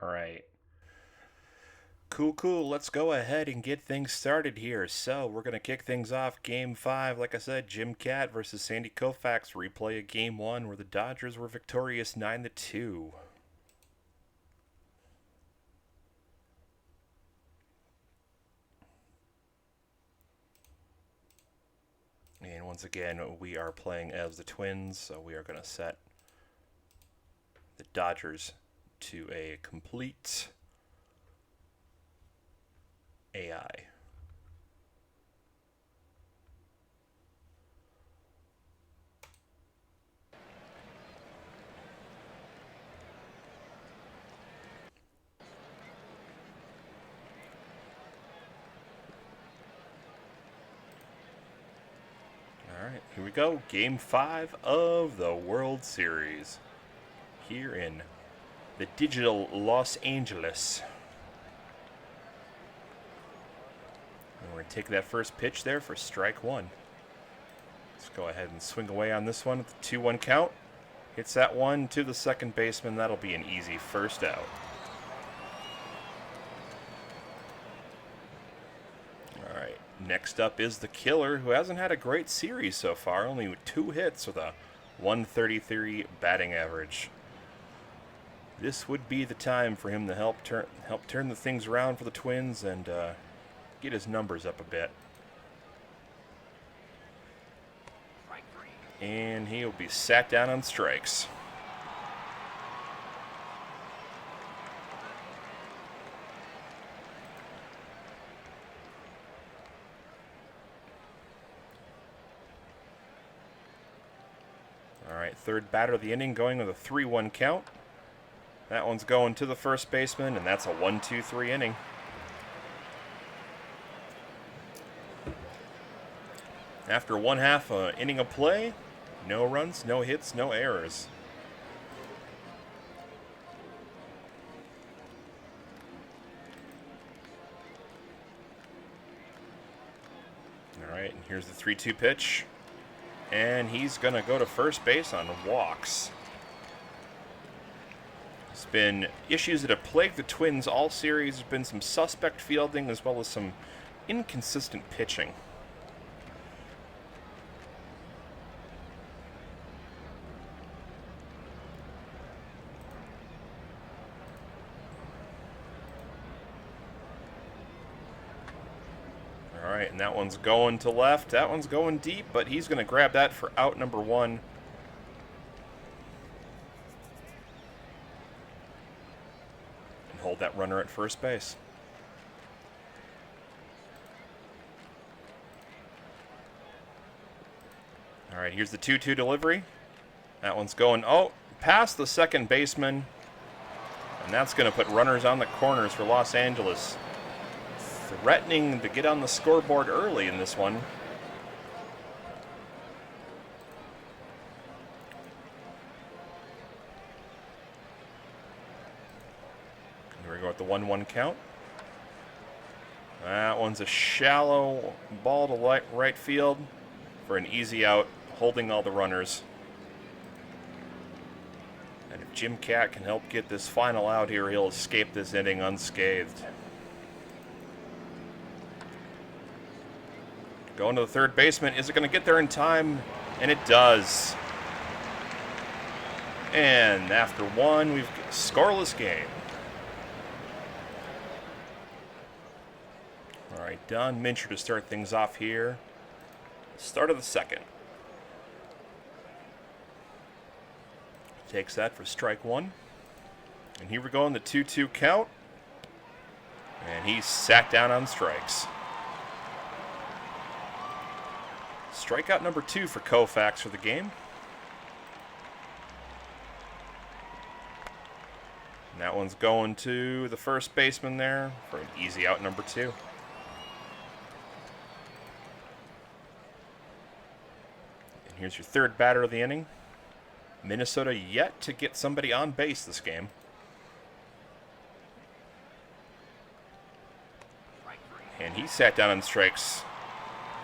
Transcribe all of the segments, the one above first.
All right. Cool. Let's go ahead and get things started here. So, we're going to kick things off Game 5. Like I said, Jim Cat versus Sandy Koufax. Replay of Game 1 where the Dodgers were victorious 9-2. And once again, we are playing as the Twins, so we are going to set the Dodgers to a complete AI. Alright, here we go. Game 5 of the World Series. Here in the digital Los Angeles. And we're going to take that first pitch there for strike one. Let's go ahead and swing away on this one with the 2-1 count. Hits that one to the second baseman. That'll be an easy first out. Alright, next up is the killer, who hasn't had a great series so far. Only with 2 hits with a 133 batting average. This would be the time for him to help turn the things around for the Twins and get his numbers up a bit. And he'll be sat down on strikes. All right, third batter of the inning going with a 3-1 count. That one's going to the first baseman, and that's a 1-2-3 inning. After 1/2 inning of play, no runs, no hits, no errors. All right, and here's the 3-2 pitch. And he's going to go to first base on walks. There's been issues that have plagued the Twins all series. There's been some suspect fielding as well as some inconsistent pitching. All right, and that one's going to left. That one's going deep, but he's going to grab that for out number 1. And hold that runner at first base. All right, here's the 2-2 delivery. That one's going, past the second baseman. And that's going to put runners on the corners for Los Angeles. Threatening to get on the scoreboard early in this one. Here we go with the 1-1 count. That one's a shallow ball to right field for an easy out, holding all the runners. And if Jim Cat can help get this final out here, he'll escape this inning unscathed. Going to the third baseman. Is it going to get there in time? And it does. And after 1, we've got a scoreless game. All right, Don Mincher to start things off here. Start of the second. Takes that for strike 1. And here we go on the 2-2 count. And he's sat down on strikes. Strikeout number 2 for Koufax for the game. And that one's going to the first baseman there for an easy out number 2. And here's your third batter of the inning. Minnesota yet to get somebody on base this game. And he sat down on strikes.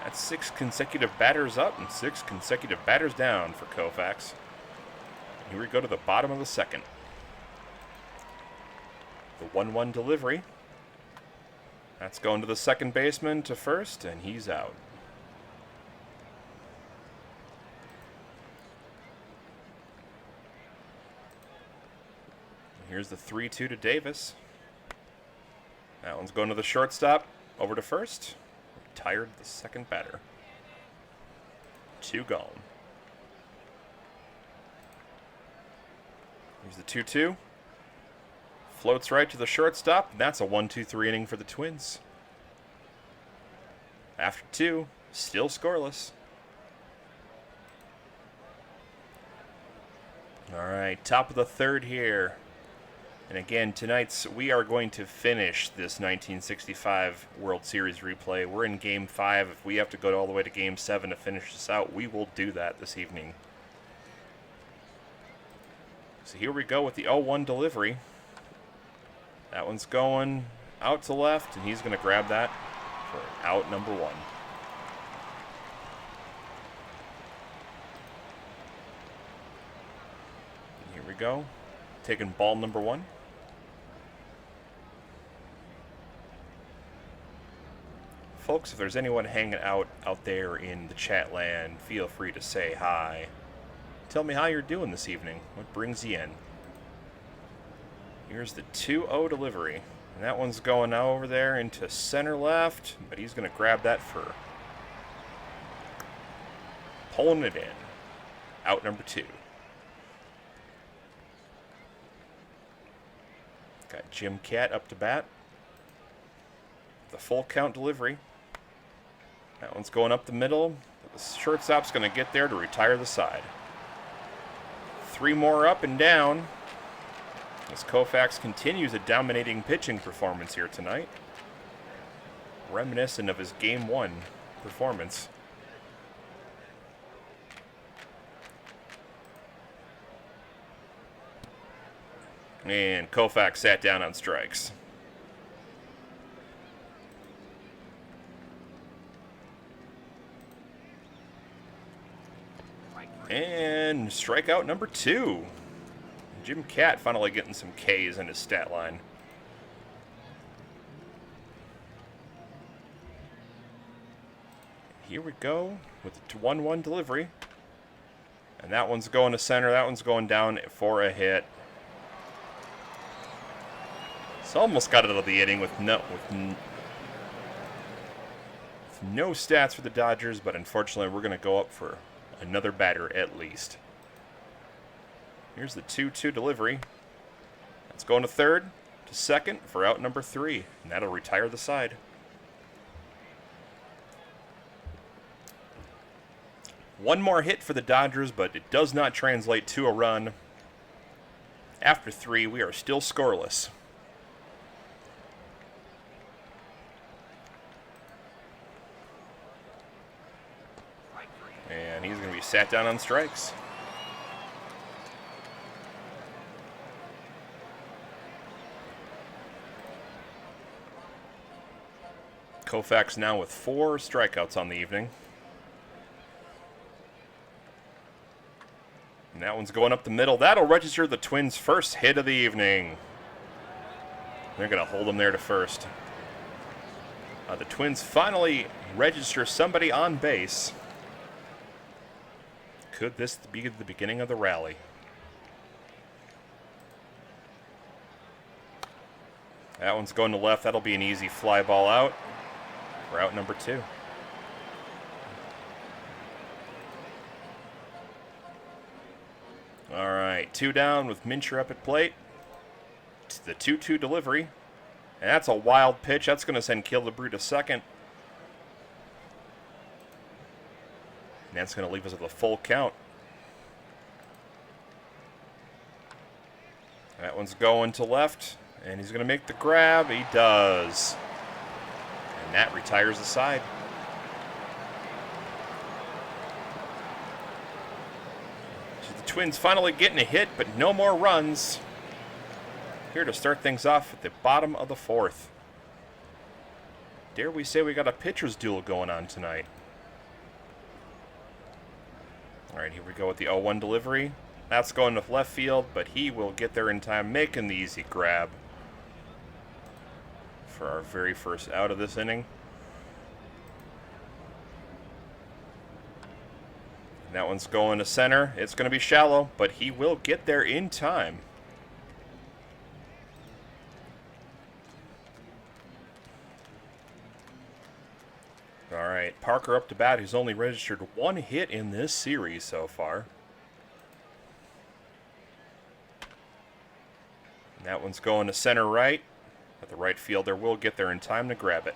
That's 6 consecutive batters up and 6 consecutive batters down for Koufax. Here we go to the bottom of the second. The 1-1 delivery. That's going to the second baseman to first, and he's out. Here's the 3-2 to Davis. That one's going to the shortstop, over to first. Retired the second batter. 2 gone. Here's the 2-2. Floats right to the shortstop, and that's a 1-2-3 inning for the Twins. After 2, still scoreless. All right, top of the third here. And again, we are going to finish this 1965 World Series replay. We're in Game 5. If we have to go all the way to Game 7 to finish this out, we will do that this evening. So here we go with the 0-1 delivery. That one's going out to left, and he's going to grab that for out number 1. Here we go. Taking ball number 1. Folks, if there's anyone hanging out there in the chat land, feel free to say hi. Tell me how you're doing this evening. What brings you in? Here's the 2-0 delivery. And that one's going over there into center left, but he's going to grab that for pulling it in. Out number 2. Got Jim Cat up to bat. The full count delivery. That one's going up the middle. The shortstop's going to get there to retire the side. 3 more up and down. As Koufax continues a dominating pitching performance here tonight. Reminiscent of his Game 1 performance. And Koufax sat down on strikes. And strikeout number 2. Jim Cat finally getting some Ks in his stat line. Here we go with the 1-1 delivery. And that one's going to center. That one's going down for a hit. It's almost got it out of the inning with no stats for the Dodgers, but unfortunately we're going to go up for another batter at least. Here's the 2-2 delivery. That's going to third, to second for out number 3, and that'll retire the side. One more hit for the Dodgers, but it does not translate to a run. After 3, we are still scoreless. And he's going to be sat down on strikes. Koufax now with 4 strikeouts on the evening. And that one's going up the middle. That'll register the Twins' first hit of the evening. They're going to hold him there to first. The Twins finally register somebody on base. Could this be the beginning of the rally? That one's going to left. That'll be an easy fly ball out. For out number 2. All right, 2 down with Mincher up at plate. It's the 2-2 delivery. And that's a wild pitch. That's going to send Killebrew to second. And that's going to leave us with a full count. That one's going to left. And he's going to make the grab. He does. And that retires the side. So the Twins finally getting a hit, but no more runs. Here to start things off at the bottom of the 4th. Dare we say we got a pitcher's duel going on tonight. All right, here we go with the 0-1 delivery. That's going to left field, but he will get there in time, making the easy grab. for our very first out of this inning. And that one's going to center. It's going to be shallow, but he will get there in time. All right, Parker up to bat, who's only registered 1 hit in this series so far. And that one's going to center right, but the right fielder will get there in time to grab it.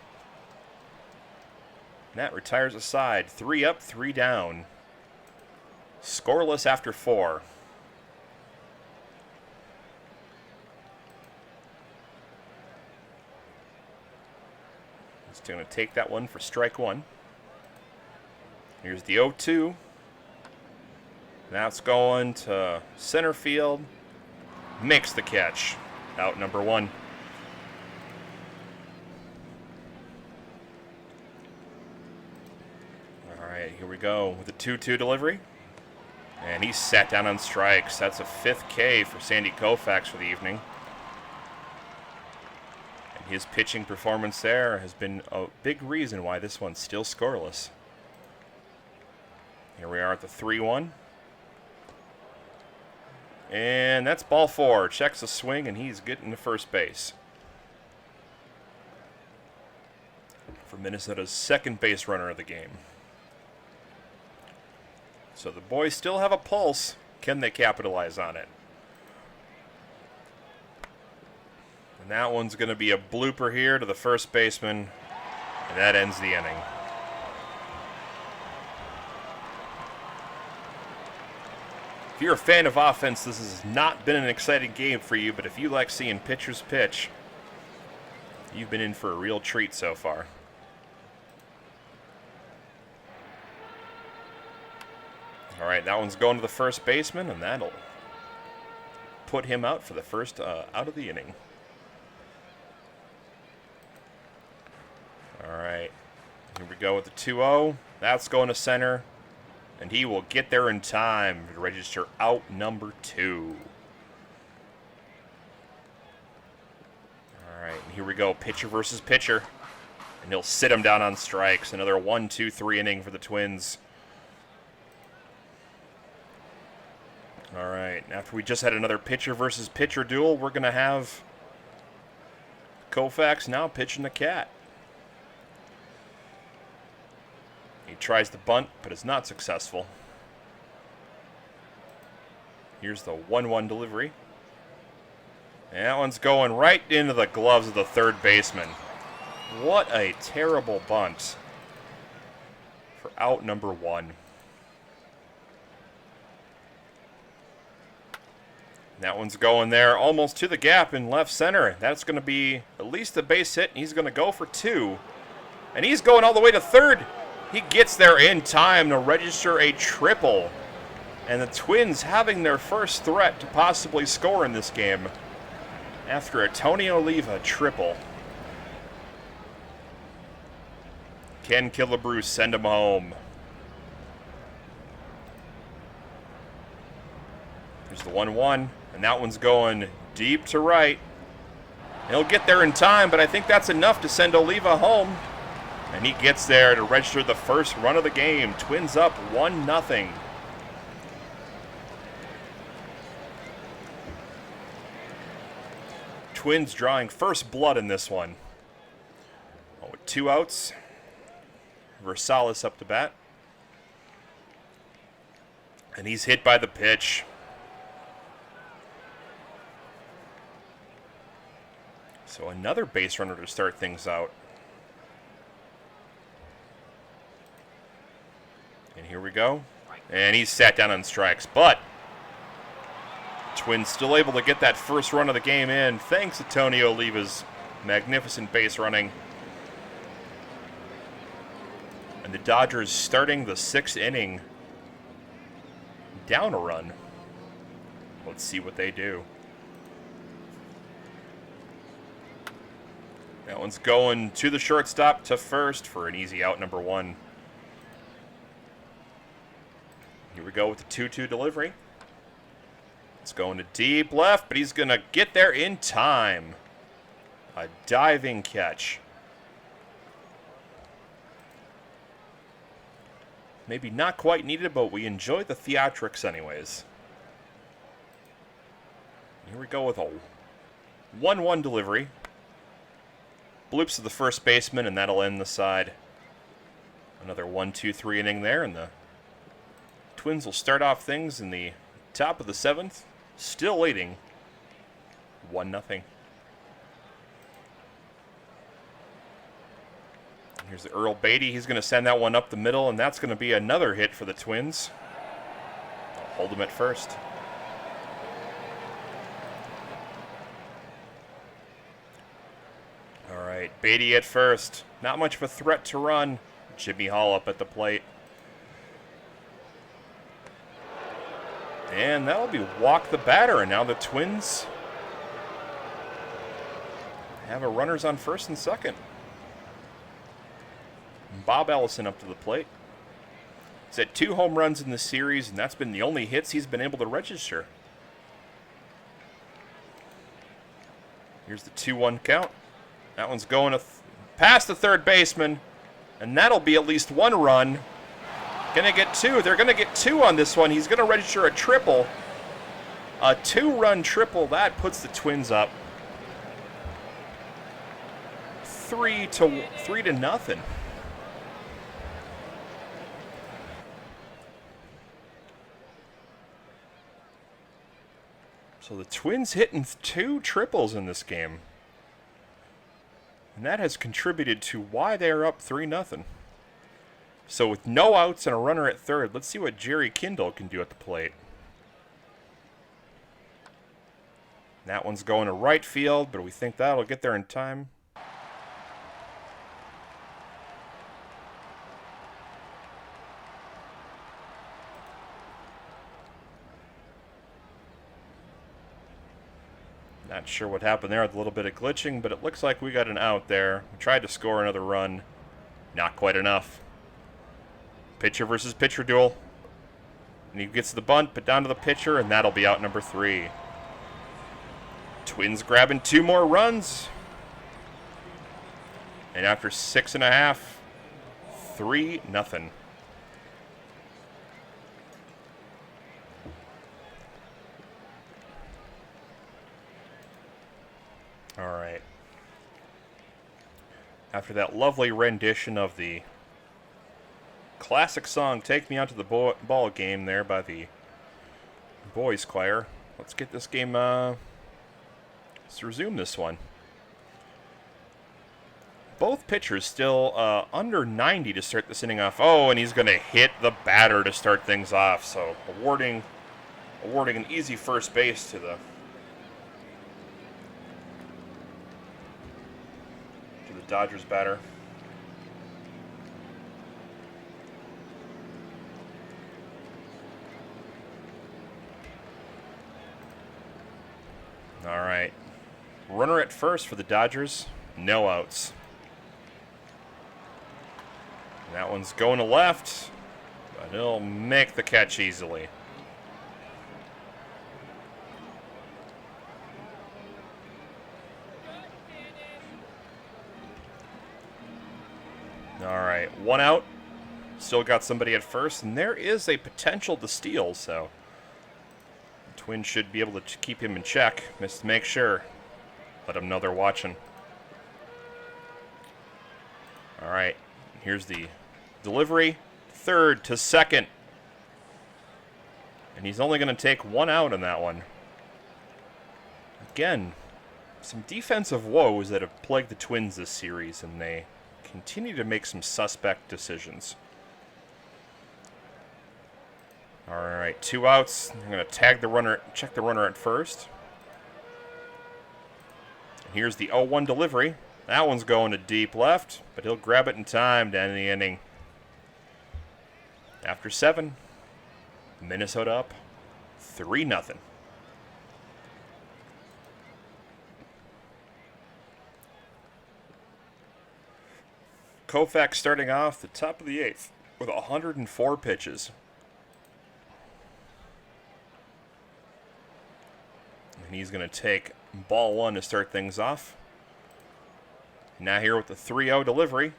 And that retires a side. 3 up, 3 down. Scoreless after 4. He's going to take that one for strike 1. Here's the 0-2. Now it's going to center field. Makes the catch. Out number 1. All right, here we go with the 2-2 delivery. And he's sat down on strikes. That's a 5th K for Sandy Koufax for the evening. And his pitching performance there has been a big reason why this one's still scoreless. Here we are at the 3-1. And that's ball 4. Checks the swing, and he's getting to first base. For Minnesota's second base runner of the game. So the boys still have a pulse. Can they capitalize on it? And that one's going to be a blooper here to the first baseman. And that ends the inning. If you're a fan of offense, this has not been an exciting game for you, but if you like seeing pitchers pitch, you've been in for a real treat so far. All right, that one's going to the first baseman, and that'll put him out for the first out of the inning. All right, here we go with the 2-0. That's going to center, and he will get there in time to register out number 2. All right, and here we go, pitcher versus pitcher, and he'll sit him down on strikes. Another 1-2-3 inning for the Twins. All right, after we just had another pitcher versus pitcher duel, we're going to have Koufax now pitching the cat. He tries to bunt, but is not successful. Here's the 1-1 delivery. And that one's going right into the gloves of the third baseman. What a terrible bunt for out number 1. That one's going there almost to the gap in left center. That's going to be at least a base hit, and he's going to go for 2. And he's going all the way to third. He gets there in time to register a triple. And the Twins having their first threat to possibly score in this game after a Tony Oliva triple. Can Killebrew send him home? Here's the 1-1. And that one's going deep to right. He'll get there in time, but I think that's enough to send Oliva home. And he gets there to register the first run of the game. Twins up 1-0. Twins drawing first blood in this one. Oh, with 2 outs. Versalis up to bat. And he's hit by the pitch. So another base runner to start things out. And here we go. And he's sat down on strikes. But Twins still able to get that first run of the game in thanks to Tony Oliva's magnificent base running. And the Dodgers starting the 6th inning down a run. Let's see what they do. That one's going to the shortstop to first for an easy out number 1. Here we go with the 2-2 delivery. It's going to deep left, but he's going to get there in time. A diving catch. Maybe not quite needed, but we enjoy the theatrics anyways. Here we go with a 1-1 delivery. Bloops to the first baseman, and that'll end the side. Another 1-2-3 inning there, and the Twins will start off things in the top of the 7th, still leading 1-0. Here's the Earl Beatty. He's going to send that one up the middle, and that's going to be another hit for the Twins. I'll hold him at first. All right, Beatty at first. Not much of a threat to run. Jimmy Hall up at the plate. And that'll be walk the batter, and now the Twins have a runners on first and second. Bob Allison up to the plate. He's had 2 home runs in the series, and that's been the only hits he's been able to register. Here's the 2-1 count. That one's going past the third baseman, and that'll be at least 1 run. Gonna get 2. They're gonna get 2 on this one. He's gonna register a triple. A 2-run triple. That puts the Twins up 3-0. So the Twins hitting 2 triples in this game. And that has contributed to why they are up 3-0. So with no outs and a runner at third, let's see what Jerry Kindle can do at the plate. That one's going to right field, but we think that'll get there in time. Not sure what happened there with a little bit of glitching, but it looks like we got an out there. We tried to score another run. Not quite enough. Pitcher versus pitcher duel. And he gets the bunt, but down to the pitcher, and that'll be out number 3. Twins grabbing 2 more runs. And after 6.5, 3-0. All right. After that lovely rendition of the classic song "Take Me Out to the Ball Game" there by the boys choir, let's get this game, let's resume this one. Both pitchers still under 90 to start this inning off. Oh, and he's going to hit the batter to start things off. So awarding an easy first base to the Dodgers batter. All right. Runner at first for the Dodgers. No outs. That one's going to left, but he'll make the catch easily. All right, 1 out. Still got somebody at first, and there is a potential to steal, so the Twins should be able to keep him in check. Just to make sure. Let him know they're watching. All right, here's the delivery. Third to second. And he's only going to take 1 out on that one. Again, some defensive woes that have plagued the Twins this series, and they continue to make some suspect decisions. All right, 2 outs. I'm going to tag the runner, check the runner at first. And here's the 0-1 delivery. That one's going to deep left, but he'll grab it in time to end the inning. After 7, Minnesota up 3-0. Koufax starting off the top of the 8th with 104 pitches. And he's going to take ball 1 to start things off. Now here with the 3-0 delivery.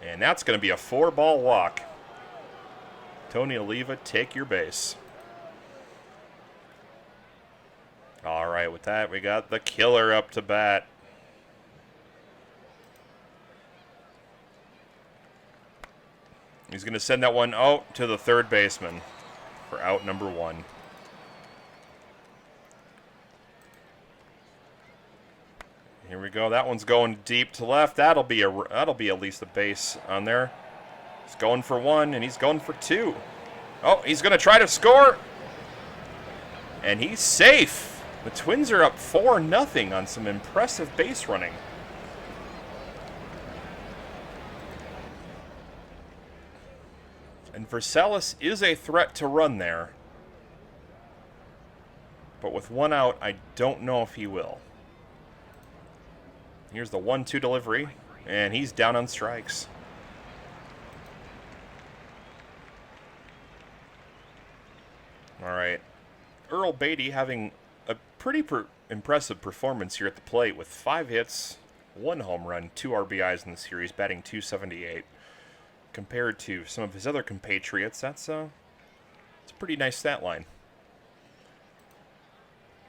And that's going to be a 4-ball walk. Tony Oliva, take your base. All right, with that, we got the killer up to bat. He's going to send that one out to the third baseman for out number 1. Here we go. That one's going deep to left. That'll be at least a base on there. He's going for 1, and he's going for 2. Oh, he's going to try to score. And he's safe. The Twins are up 4-0 on some impressive base running. And Versailles is a threat to run there. But with 1 out, I don't know if he will. Here's the 1-2 delivery, and he's down on strikes. All right. Earl Beatty having a pretty impressive performance here at the plate with 5 hits, 1 home run, 2 RBIs in the series, batting .278. Compared to some of his other compatriots, it's a pretty nice stat line.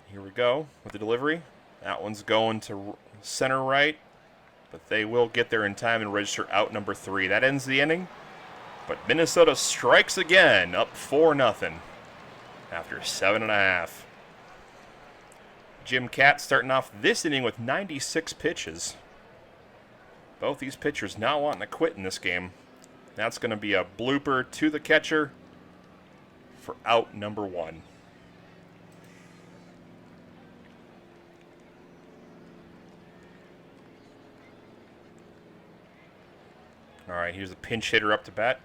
Here we go with the delivery. That one's going to center right, but they will get there in time and register out number 3. That ends the inning, but Minnesota strikes again, up 4-0 after 7.5. Jim Kaat starting off this inning with 96 pitches. Both these pitchers now wanting to quit in this game. That's going to be a blooper to the catcher for out number 1. All right, here's the pinch hitter up to bat.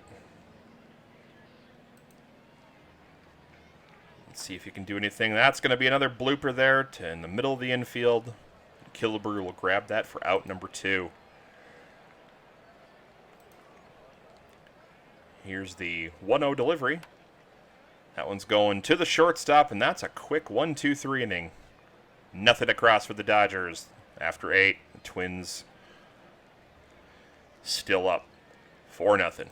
Let's see if he can do anything. That's going to be another blooper there in the middle of the infield. Killebrew will grab that for out number 2. Here's the 1-0 delivery. That one's going to the shortstop, and that's a quick 1-2-3 inning. Nothing across for the Dodgers after 8. The Twins still up 4-0.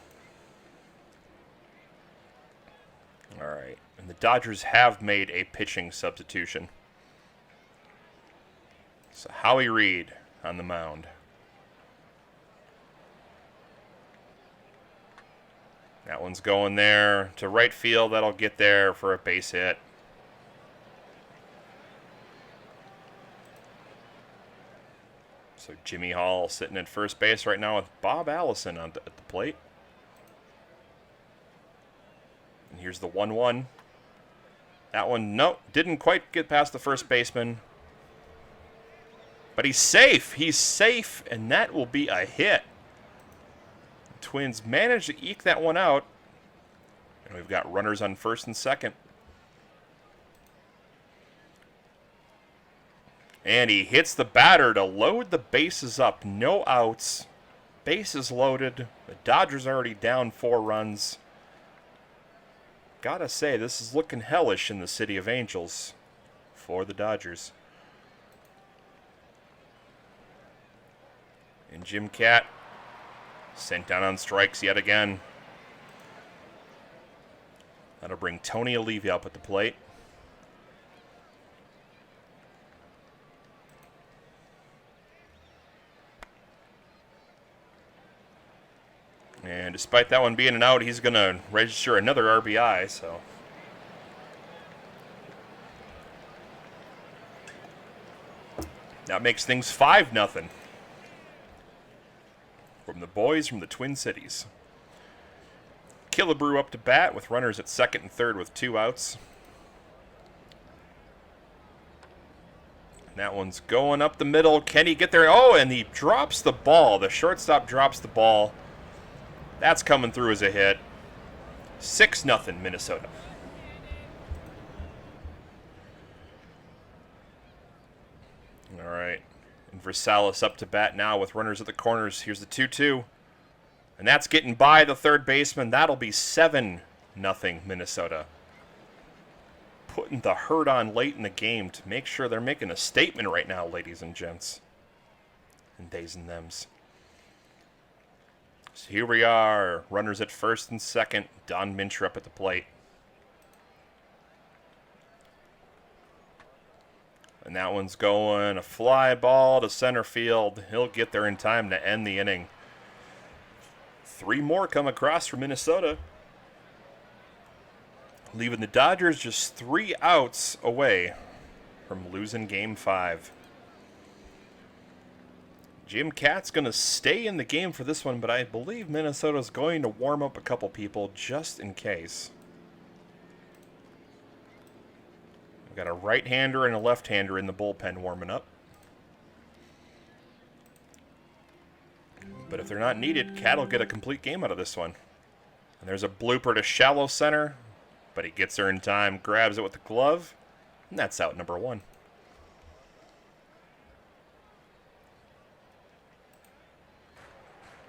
All right, and the Dodgers have made a pitching substitution. So Howie Reed on the mound. That one's going there to right field. That'll get there for a base hit. So Jimmy Hall sitting at first base right now with Bob Allison at the plate. And here's the 1-1. That one, nope, didn't quite get past the first baseman. But he's safe. He's safe, and that will be a hit. Twins managed to eke that one out. And we've got runners on first and second. And he hits the batter to load the bases up. No outs. Bases loaded. The Dodgers already down 4 runs. Gotta say, this is looking hellish in the City of Angels for the Dodgers. And Jim Kaat sent down on strikes yet again. That'll bring Tony Oliva up at the plate. And despite that one being an out, he's going to register another RBI, so. That makes things 5-0. From the boys from the Twin Cities. Killebrew up to bat with runners at second and third with 2 outs. That one's going up the middle. Can he get there? Oh, and he drops the ball. The shortstop drops the ball. That's coming through as a hit. 6-0 Minnesota. All right. And Versailles up to bat now with runners at the corners. Here's the 2-2. And that's getting by the third baseman. That'll be 7-0 Minnesota. Putting the hurt on late in the game to make sure they're making a statement right now, ladies and gents. and theys and thems. So here we are, runners at first and second. Don Mincher up at the plate. And that one's going a fly ball to center field. He'll get there in time to end the inning. 3 more come across from Minnesota, leaving the Dodgers just 3 outs away from losing Game 5. Jim Katt's going to stay in the game for this one, but I believe Minnesota's going to warm up a couple people just in case. We've got a right-hander and a left-hander in the bullpen warming up. But if they're not needed, Katt will get a complete game out of this one. And there's a blooper to shallow center, but he gets there in time, grabs it with the glove, and that's out number 1.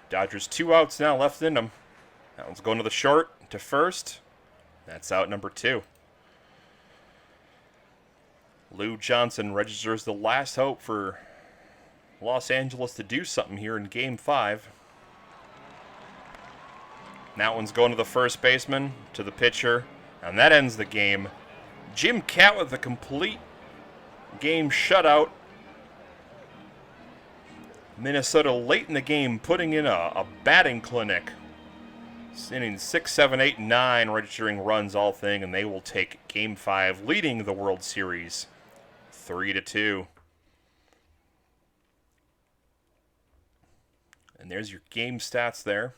Dodgers 2 outs now left in them. That one's going to the short, to first. That's out number 2. Lou Johnson registers the last hope for Los Angeles to do something here in Game 5. That one's going to the first baseman, to the pitcher, and that ends the game. Jim Katt with a complete game shutout. Minnesota late in the game putting in a batting clinic. Inning 6, 7, 8, 9, registering runs all thing, and they will take Game 5, leading the World Series 3-2. And there's your game stats there.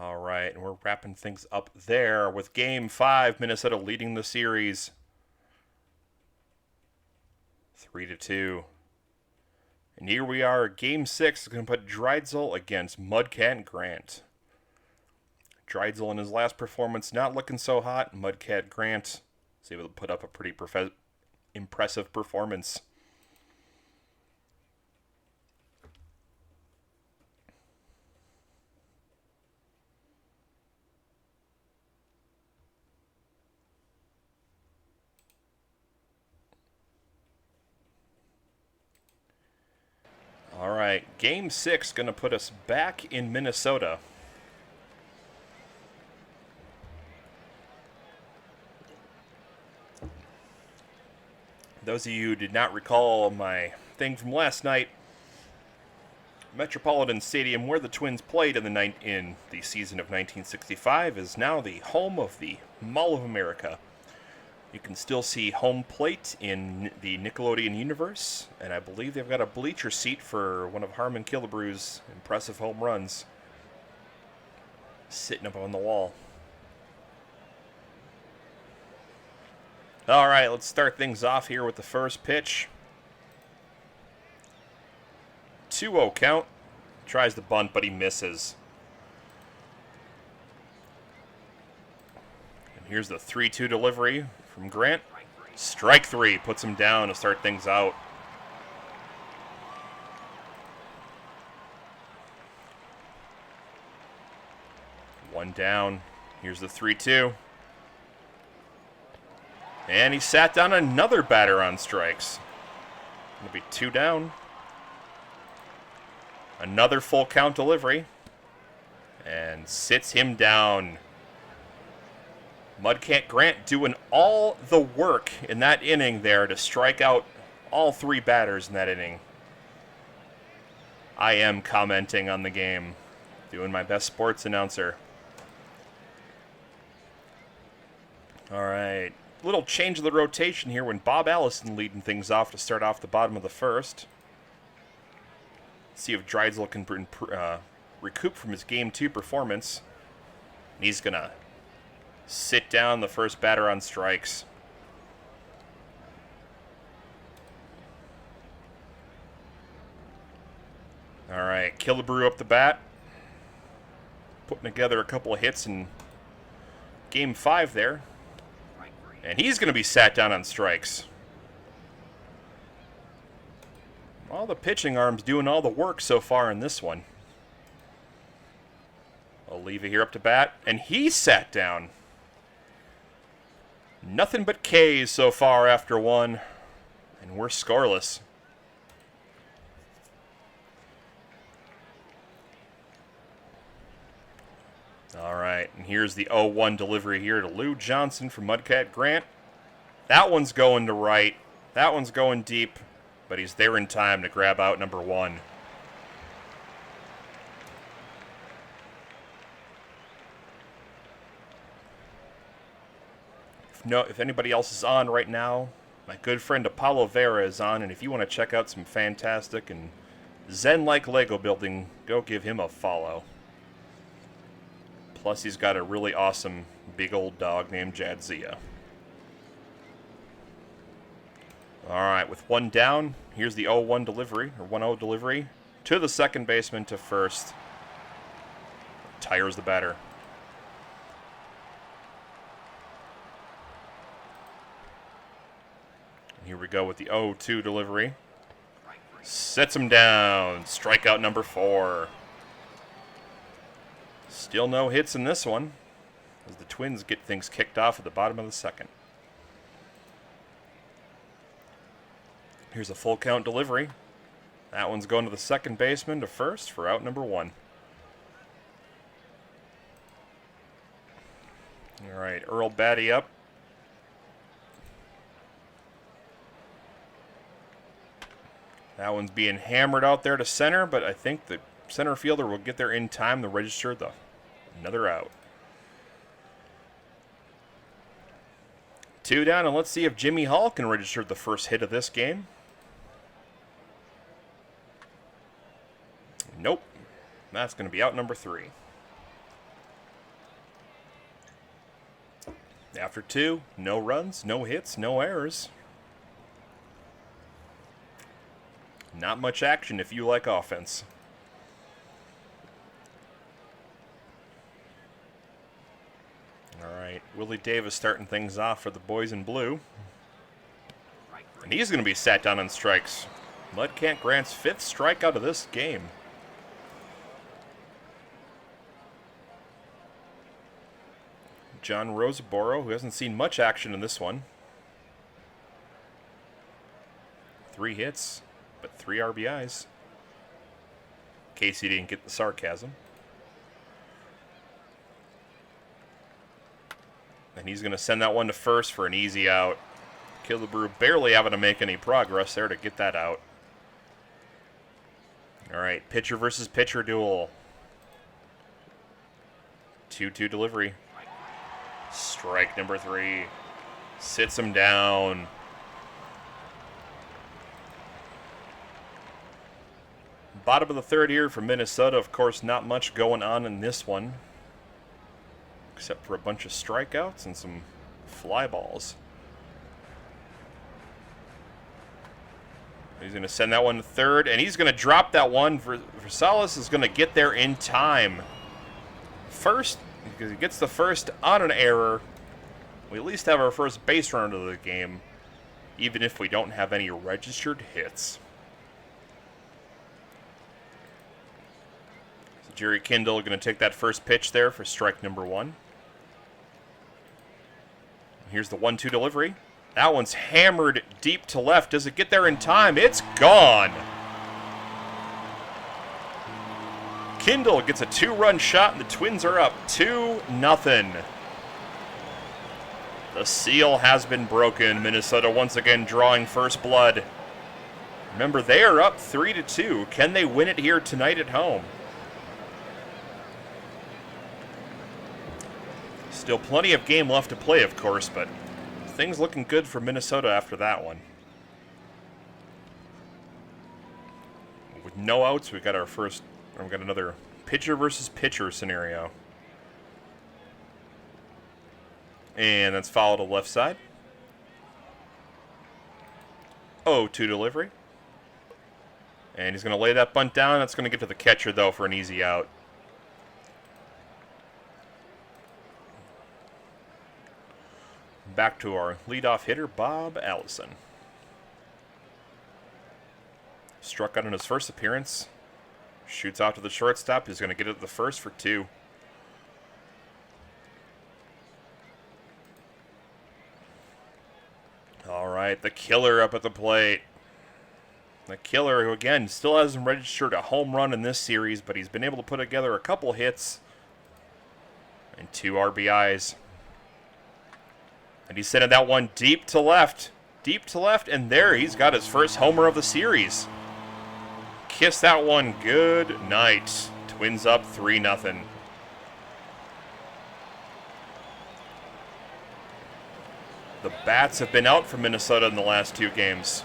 All right, and we're wrapping things up there with Game 5, Minnesota leading the series 3-2. And here we are, Game 6 is going to put Drydzel against Mudcat Grant. Drydzel in his last performance not looking so hot. Mudcat Grant is able to put up a pretty impressive performance. All right, Game 6 going to put us back in Minnesota. Those of you who did not recall my thing from last night, Metropolitan Stadium, where the Twins played in the season of 1965, is now the home of the Mall of America. You can still see home plate in the Nickelodeon universe, and I believe they've got a bleacher seat for one of Harman Killebrew's impressive home runs sitting up on the wall. All right, let's start things off here with the first pitch. 2-0 count. Tries the bunt, but he misses. And here's the 3-2 delivery from Grant. Strike 3 puts him down to start things out. One down. Here's the 3-2. And he sat down another batter on strikes. It'll be 2 down. Another full count delivery. And sits him down. Mudcat Grant doing all the work in that inning there to strike out all 3 batters in that inning. I am commenting on the game. Doing my best sports announcer. All right. Little change of the rotation here when Bob Allison leading things off to start off the bottom of the first. See if Drydzel can recoup from his Game 2 performance. And he's going to sit down the first batter on strikes. All right, Killebrew up the bat. Putting together a couple of hits in Game 5 there. And he's going to be sat down on strikes. All the pitching arms doing all the work so far in this one. Oliva here up to bat, and he sat down. Nothing but K's so far after one, and we're scoreless. All right, and here's the 0-1 delivery here to Lou Johnson from Mudcat Grant. That one's going to right. That one's going deep, but he's there in time to grab out number 1. If anybody else is on right now, my good friend Apollo Vera is on, and if you want to check out some fantastic and zen-like Lego building, go give him a follow. Plus, he's got a really awesome big old dog named Jadzia. Alright, with one down, here's the 0-1 delivery, or 1-0 delivery, to the second baseman to first. Tires the batter. Here we go with the 0-2 delivery. Sets him down. Strikeout number 4. Still no hits in this one, as the Twins get things kicked off at the bottom of the second. Here's a full count delivery. That one's going to the second baseman to first for out number 1. All right, Earl Batty up. That one's being hammered out there to center, but I think the center fielder will get there in time to register another out. 2 down, and let's see if Jimmy Hall can register the first hit of this game. Nope. That's going to be out number 3. After 2, no runs, no hits, no errors. Not much action if you like offense. All right, Willie Davis starting things off for the boys in blue. And he's going to be sat down on strikes. Mudcat Grant's 5th strikeout of this game. John Rosaboro, who hasn't seen much action in this one. 3 hits. But 3 RBIs. In case he didn't get the sarcasm. And he's going to send that one to first for an easy out. Killebrew barely having to make any progress there to get that out. All right, pitcher versus pitcher duel. 2-2 delivery. Strike number 3. Sits him down. Bottom of the 3rd here for Minnesota. Of course, not much going on in this one, except for a bunch of strikeouts and some fly balls. He's going to send that one to 3rd, and he's going to drop that one. Versailles is going to get there in time. First, because he gets the first on an error, we at least have our first base runner of the game, even if we don't have any registered hits. Jerry Kindle going to take that first pitch there for strike number 1. Here's the 1-2 delivery. That one's hammered deep to left. Does it get there in time? It's gone. Kindle gets a 2-run shot, and the Twins are up 2-0. The seal has been broken. Minnesota once again drawing first blood. Remember, they are up 3-2. Can they win it here tonight at home? Still plenty of game left to play, of course, but things looking good for Minnesota after that one. With no outs, we got another pitcher versus pitcher scenario. And that's fouled to left side. 0-2 delivery. And he's going to lay that bunt down. That's going to get to the catcher, though, for an easy out. Back to our leadoff hitter, Bob Allison. Struck out in his first appearance. Shoots out to the shortstop. He's going to get it to the first for 2. right, the killer up at the plate. The killer, who again still hasn't registered a home run in this series, but he's been able to put together a couple hits and 2 RBIs. And he's sending that one deep to left. Deep to left, and there he's got his first homer of the series. Kiss that one good night. Twins up 3-0. The bats have been out for Minnesota in the last 2 games.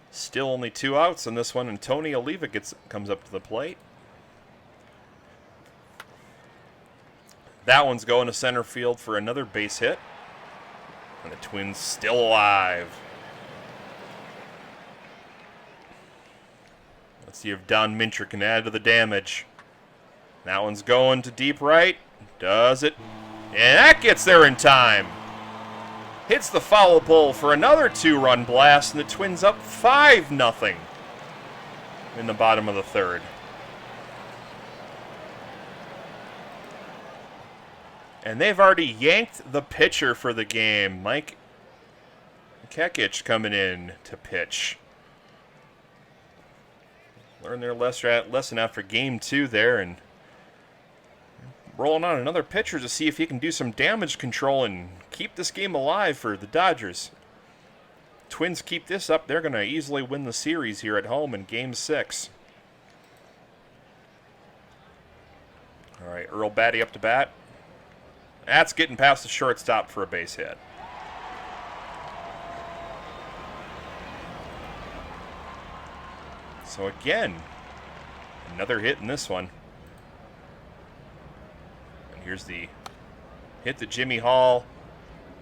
Still only 2 outs in this one, and Tony Oliva comes up to the plate. That one's going to center field for another base hit. And the Twins still alive. Let's see if Don Mincher can add to the damage. That one's going to deep right. Does it? And that gets there in time. Hits the foul pole for another 2-run blast, and the Twins up 5-0 in the bottom of the 3rd. And they've already yanked the pitcher for the game. Mike Kekic coming in to pitch. Learn their lesson after game 2 there, and rolling on another pitcher to see if he can do some damage control and keep this game alive for the Dodgers. Twins keep this up, they're going to easily win the series here at home in game 6. All right, Earl Batty up to bat. That's getting past the shortstop for a base hit. So again, another hit in this one. And here's the hit to Jimmy Hall.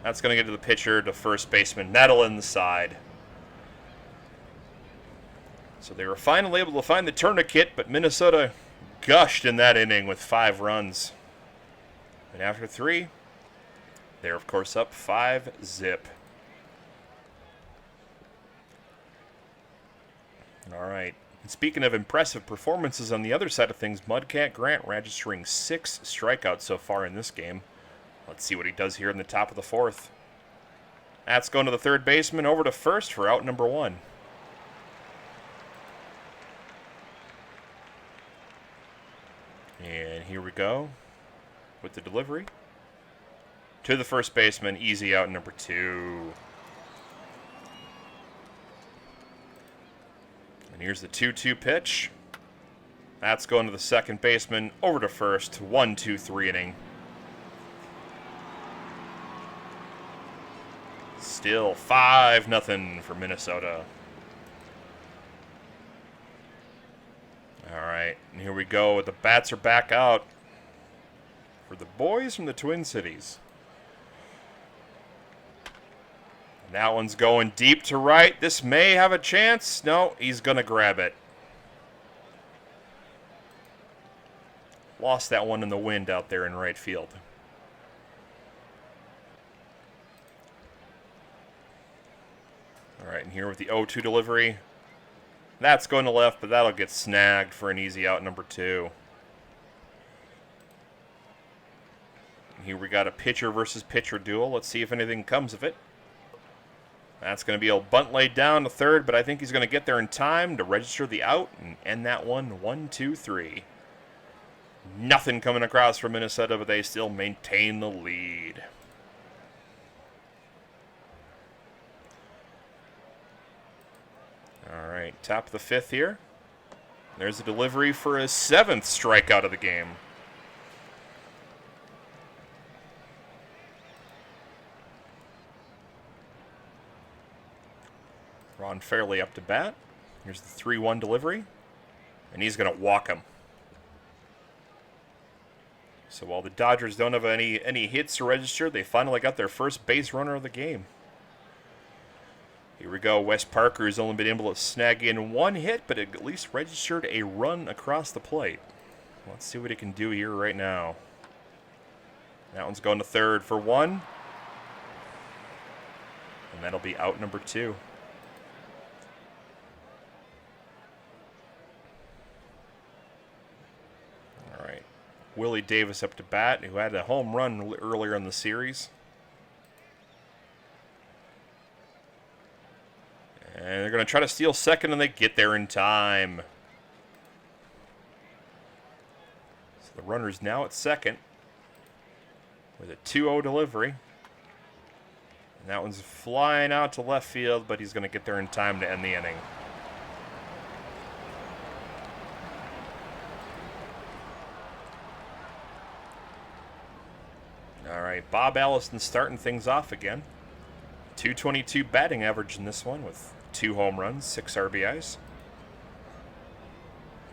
That's going to get to the pitcher, to first baseman. That'll in the side. So they were finally able to find the tourniquet, but Minnesota gushed in that inning with 5 runs. And after 3, they're of course up 5-zip. All right. And speaking of impressive performances on the other side of things, Mudcat Grant registering 6 strikeouts so far in this game. Let's see what he does here in the top of the 4th. That's going to the third baseman, over to first for out number 1. And here we go with the delivery. To the first baseman, easy out number 2. And here's the 2-2 pitch. That's going to the second baseman, over to first. 1-2-3 inning. Still 5-0 for Minnesota. All right, and here we go. The bats are back out for the boys from the Twin Cities. And that one's going deep to right. This may have a chance. No, he's going to grab it. Lost that one in the wind out there in right field. All right, and here with the 0-2 delivery. That's going to left, but that'll get snagged for an easy out number 2. And here we got a pitcher versus pitcher duel. Let's see if anything comes of it. That's going to be a bunt laid down to third, but I think he's going to get there in time to register the out and end that one 1-2-3. Nothing coming across from Minnesota, but they still maintain the lead. All right, top of the 5th here. There's a delivery for his 7th strikeout of the game. Ron Fairley up to bat. Here's the 3-1 delivery. And he's going to walk him. So while the Dodgers don't have any hits to register, they finally got their first base runner of the game. Here we go. Wes Parker has only been able to snag in 1 hit, but at least registered a run across the plate. Let's see what he can do here right now. That one's going to third for 1. And that'll be out number 2. All right. Willie Davis up to bat, who had a home run earlier in the series. And they're going to try to steal second, and they get there in time. So the runner's now at second with a 2-0 delivery. And that one's flying out to left field, but he's going to get there in time to end the inning. All right, Bob Allison starting things off again. 222 batting average in this one with 2 home runs, 6 RBIs.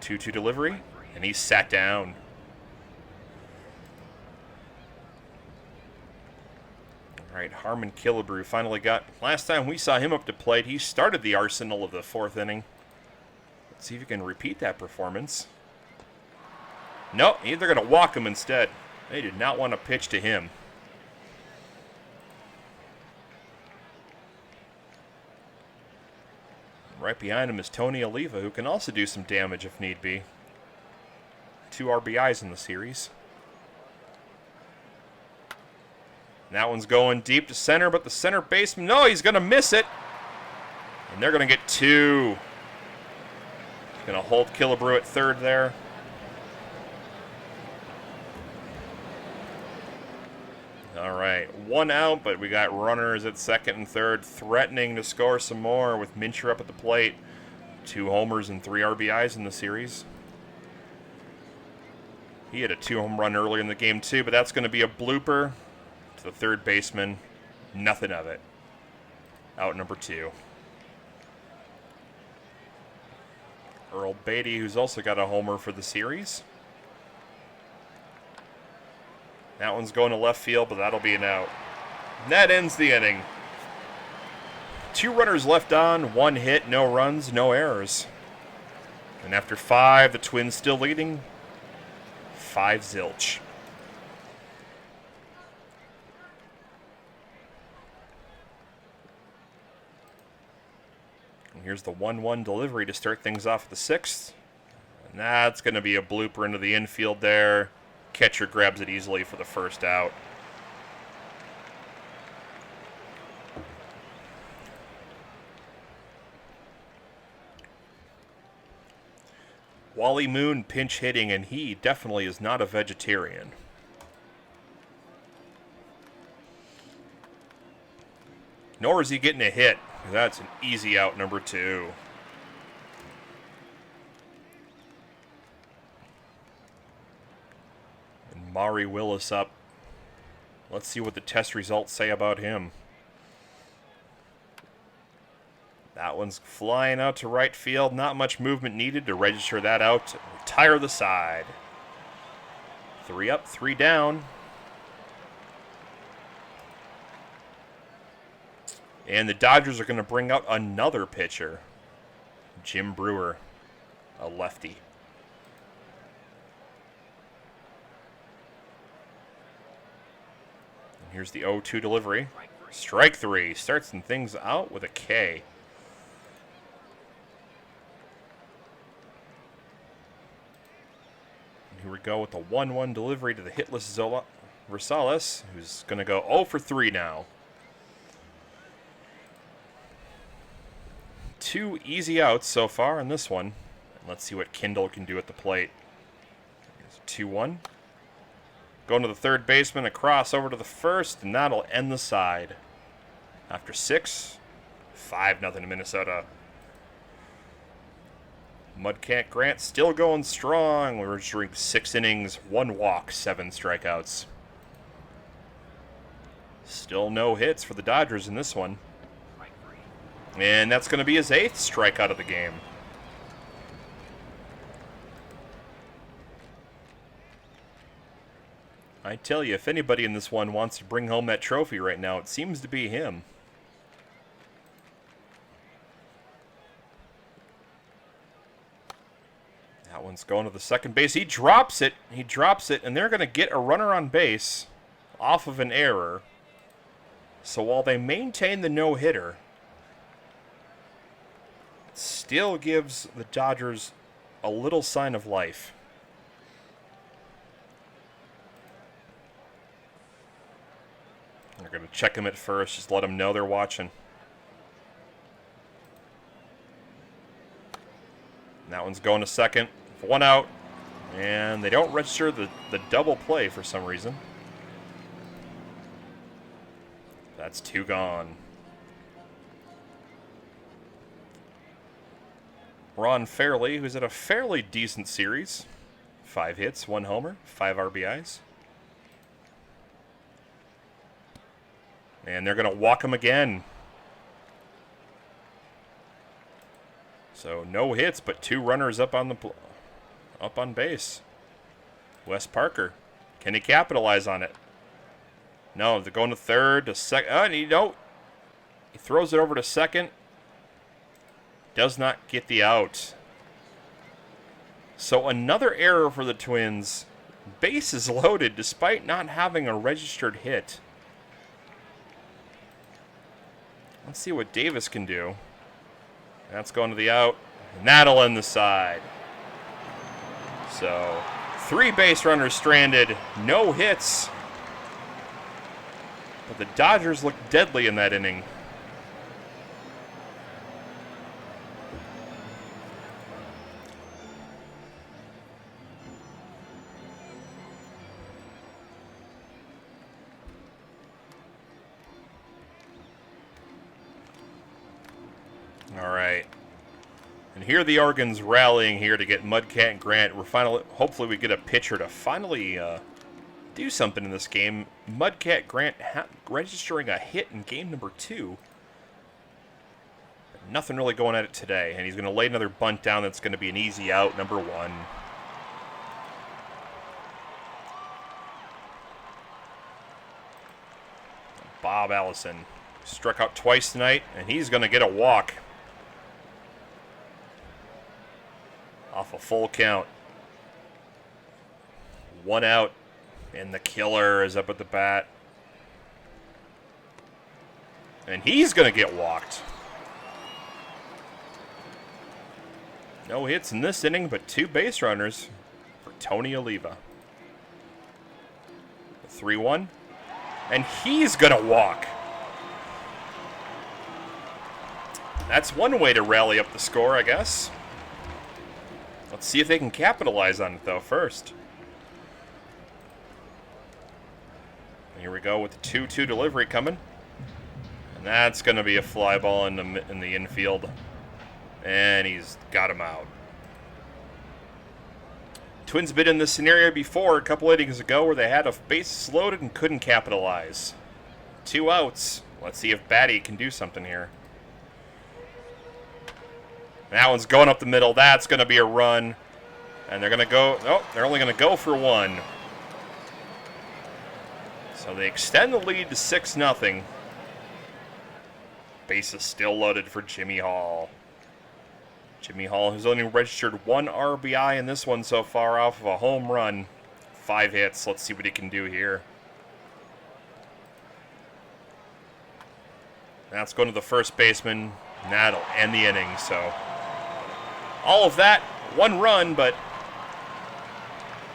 2-2 delivery, and he's sat down. All right, Harman Killebrew finally got... Last time we saw him up to plate, he started the arsenal of the 4th inning. Let's see if he can repeat that performance. No, they're going to walk him instead. They did not want to pitch to him. Right behind him is Tony Oliva, who can also do some damage if need be. 2 RBIs in the series. And that one's going deep to center, but the center baseman, no, he's going to miss it. And they're going to get 2. He's going to hold Killebrew at third there. All right, 1 out, but we got runners at second and third, threatening to score some more with Mincher up at the plate. 2 homers and 3 RBIs in the series. He had a 2-home run earlier in the game too, but that's going to be a blooper to the third baseman. Nothing of it. Out number 2. Earl Beatty, who's also got a homer for the series. That one's going to left field, but that'll be an out. And that ends the inning. 2 runners left on, 1 hit, no runs, no errors. And after 5, the Twins still leading 5-0. And here's the 1-1 delivery to start things off at the 6th. And that's going to be a blooper into the infield there. Catcher grabs it easily for the first out. Wally Moon pinch hitting, and he definitely is not a vegetarian. Nor is he getting a hit. That's an easy out, number 2. Maury Willis up. Let's see what the test results say about him. That one's flying out to right field. Not much movement needed to register that out. Retire the side. 3 up, 3 down. And the Dodgers are going to bring out another pitcher. Jim Brewer, a lefty. Here's the 0-2 delivery. Strike 3. Starts things out with a K. And here we go with the 1-1 delivery to the hitless Rosales, who's going to go 0 for 3 now. 2 easy outs so far in this one. Let's see what Kindle can do at the plate. Here's 2-1. Going to the third baseman, a cross over to the first, and that'll end the side. After 6, 5-0 to Minnesota. Mudcat Grant still going strong. We're registering 6 innings, 1 walk, 7 strikeouts. Still no hits for the Dodgers in this one. And that's going to be his 8th strikeout of the game. I tell you, if anybody in this one wants to bring home that trophy right now, it seems to be him. That one's going to the second base. He drops it. He drops it, and they're going to get a runner on base off of an error. So while they maintain the no-hitter, it still gives the Dodgers a little sign of life. They're going to check him at first, just let him know they're watching. That one's going to second. 1 out. And they don't register the double play for some reason. That's 2 gone. Ron Fairley, who's had a fairly decent series. 5 hits, 1 homer, 5 RBIs. And they're going to walk him again. So no hits, but 2 runners up on base. Wes Parker, can he capitalize on it? No, they're going to third, to second. Oh, and he throws it over to second. Does not get the out. So another error for the Twins. Bases loaded despite not having a registered hit. Let's see what Davis can do. That's going to the out. And that'll end the side. So 3 base runners stranded. No hits. But the Dodgers looked deadly in that inning. All right. And here the Oregon's rallying here to get Mudcat Grant. Hopefully we get a pitcher to finally do something in this game. Mudcat Grant registering a hit in game number 2. Nothing really going at it today. And he's going to lay another bunt down that's going to be an easy out, number 1. Bob Allison struck out twice tonight, and he's going to get a walk. Off a full count. 1 out, and the killer is up at the bat. And he's going to get walked. No hits in this inning, but 2 base runners for Tony Oliva. 3-1, and he's going to walk. That's one way to rally up the score, I guess. Let's see if they can capitalize on it, though, first. Here we go with the 2-2 delivery coming. And that's going to be a fly ball in the infield. And he's got him out. Twins been in this scenario before, a couple innings ago, where they had a bases loaded and couldn't capitalize. 2 outs. Let's see if Batty can do something here. That one's going up the middle. That's going to be a run. And they're going to go... Oh, they're only going to go for 1. So they extend the lead to 6-0. Bases still loaded for Jimmy Hall. Jimmy Hall, who's only registered 1 RBI in this one so far off of a home run. 5 hits. Let's see what he can do here. That's going to the first baseman. And that'll end the inning. So all of that, 1 run, but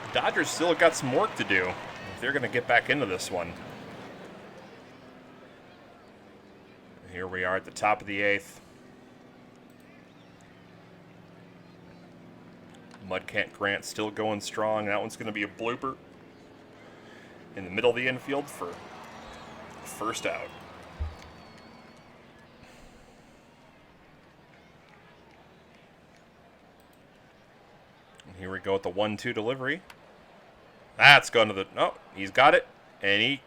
the Dodgers still got some work to do if they're going to get back into this one. Here we are at the top of the 8th. Mudcat Grant still going strong. That one's going to be a blooper in the middle of the infield for first out. And here we go with the 1-2 delivery. That's going to the... Oh, he's got it. And he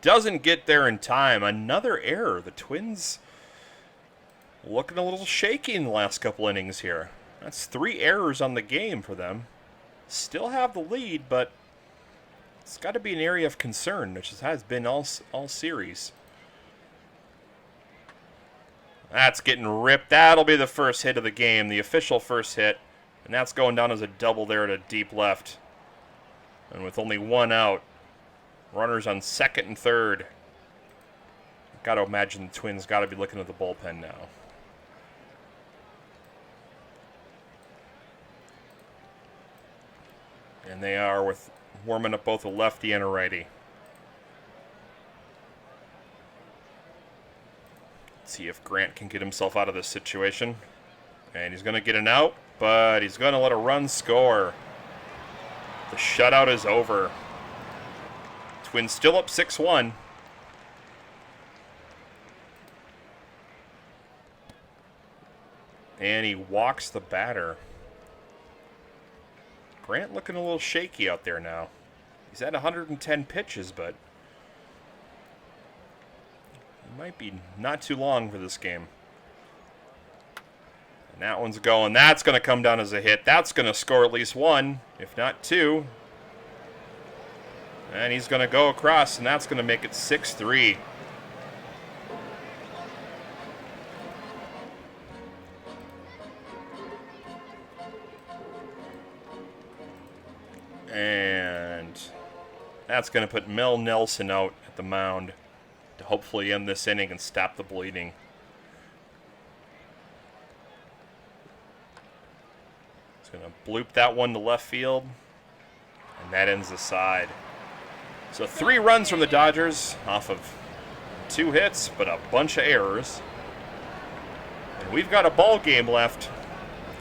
doesn't get there in time. Another error. The Twins looking a little shaky in the last couple innings here. That's 3 errors on the game for them. Still have the lead, but it's got to be an area of concern, which has been all series. That's getting ripped. That'll be the first hit of the game, the official first hit. And that's going down as a double there to deep left. And with only 1 out, runners on second and third. Got to imagine the Twins got to be looking at the bullpen now. And they are with warming up both a lefty and a righty. Let's see if Grant can get himself out of this situation. And he's going to get an out, but he's going to let a run score. The shutout is over. Twins still up 6-1. And he walks the batter. Grant looking a little shaky out there now. He's at 110 pitches, but it might be not too long for this game. And that one's going. That's going to come down as a hit. That's going to score at least one, if not two. And he's going to go across, and that's going to make it 6-3. And that's going to put Mel Nelson out at the mound to hopefully end this inning and stop the bleeding. He's going to bloop that one to left field, and that ends the side. So 3 runs from the Dodgers off of 2 hits, but a bunch of errors. And we've got a ball game left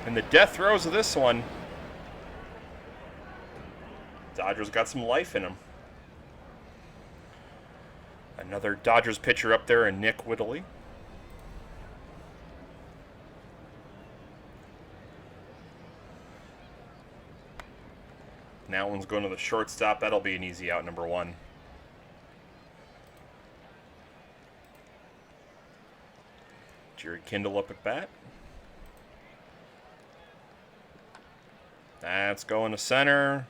in the death throes of this one. Dodgers got some life in them. Another Dodgers pitcher up there, and Nick Whittley. Now one's going to the shortstop. That'll be an easy out, number 1. Jared Kindle up at bat. That's going to center.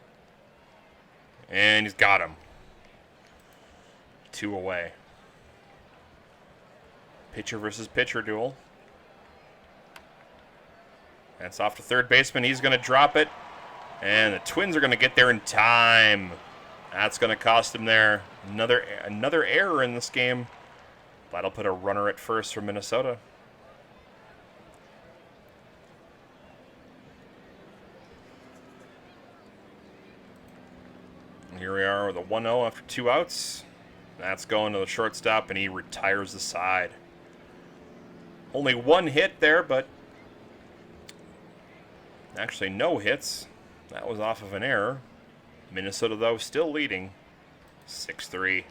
And he's got him. 2 away. Pitcher versus pitcher duel. That's off to third baseman. He's going to drop it. And the Twins are going to get there in time. That's going to cost him there. Another error in this game. That'll put a runner at first for Minnesota. Here we are with a 1-0 after 2 outs. That's going to the shortstop, and he retires the side. Only 1 hit there, but actually no hits. That was off of an error. Minnesota, though, still leading 6-3.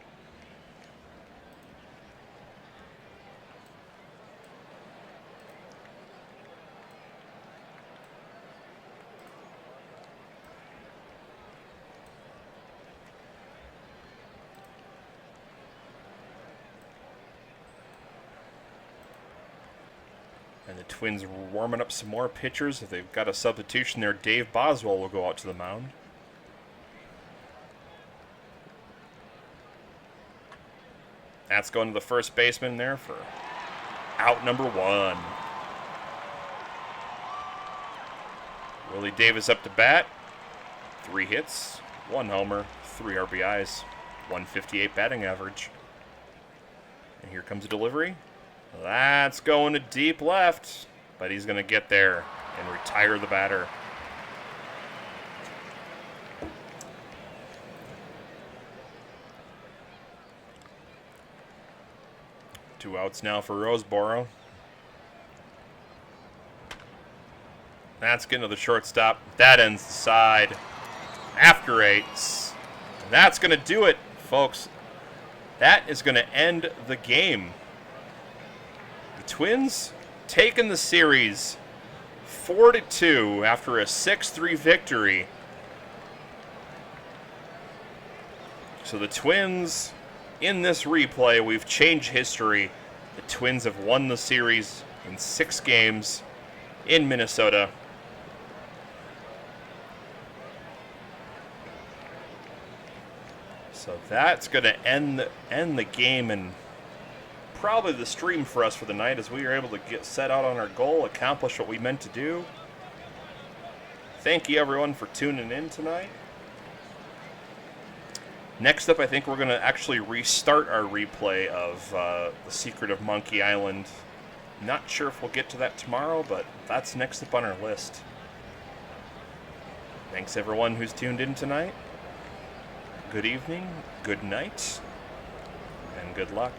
And the Twins warming up some more pitchers. If they've got a substitution there, Dave Boswell will go out to the mound. That's going to the first baseman there for out number 1. Willie Davis up to bat. 3 hits, 1 homer, 3 RBIs, 158 batting average. And here comes a delivery. That's going to deep left, but he's going to get there and retire the batter. Two outs now for Roseboro. That's getting to the shortstop. That ends the side after 8. And that's going to do it, folks. That is going to end the game. The Twins taking the series 4-2 after a 6-3 victory. So the Twins, in this replay, we've changed history. The Twins have won the series in 6 games in Minnesota. So that's going to end the game and probably the stream for us for the night, as we were able to get set out on our goal, accomplish what we meant to do. Thank you, everyone, for tuning in tonight. Next up, I think we're going to actually restart our replay of The Secret of Monkey Island. Not sure if we'll get to that tomorrow, but that's next up on our list. Thanks, everyone who's tuned in tonight. Good evening, good night, and good luck.